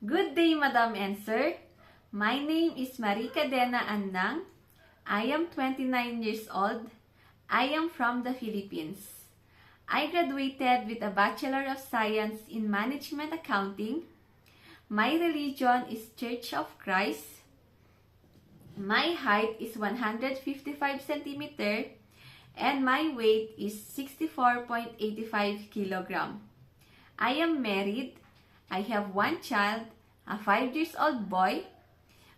Good day, Madam and Sir. My name is Marie Cadena Annang. I am 29 years old. I am from the Philippines. I graduated with a Bachelor of Science in Management Accounting. My religion is Church of Christ. My height is 155 centimeter and my weight is 64.85 kilogram. I am married. I have one child, a 5 years old boy.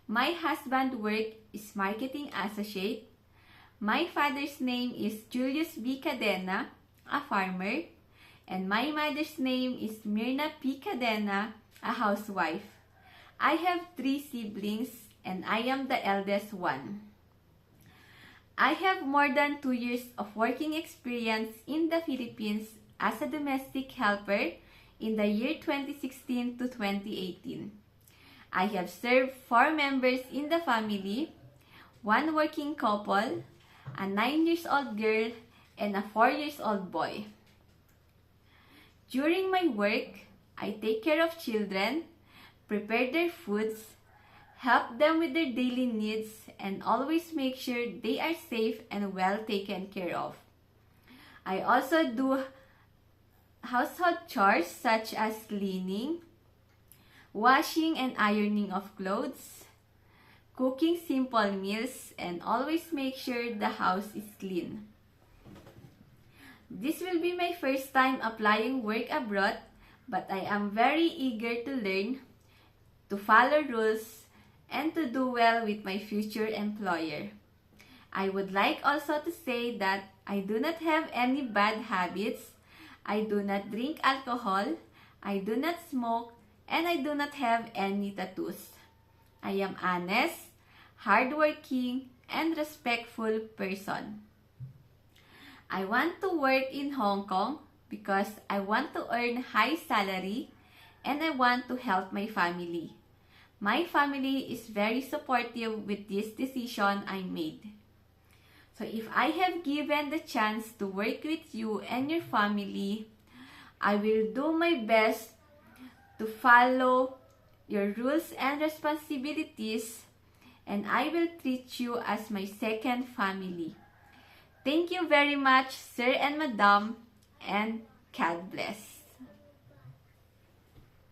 My husband's work is marketing associate. My father's name is Julius B. Cadena, a farmer. And my mother's name is Myrna P. Cadena, a housewife. I have 3 siblings and I am the eldest one. I have more than 2 years of working experience in the Philippines as a domestic helper in the year 2016 to 2018. I have served 4 members in the family, 1 working couple, a 9 years old girl, and a 4 years old boy. During my work, I take care of children, prepare their foods, help them with their daily needs, and always make sure they are safe and well taken care of. I also do household chores such as cleaning, washing and ironing of clothes, cooking simple meals, and always make sure the house is clean. This will be my first time applying work abroad, but I am very eager to learn, to follow rules, and to do well with my future employer. I would like also to say that I do not have any bad habits. I do not drink alcohol, I do not smoke, and I do not have any tattoos. I am honest, hardworking, and respectful person. I want to work in Hong Kong because I want to earn high salary and I want to help my family. My family is very supportive with this decision I made. So if I have given the chance to work with you and your family, I will do my best to follow your rules and responsibilities, and I will treat you as my second family. Thank you very much, Sir and Madam, and God bless.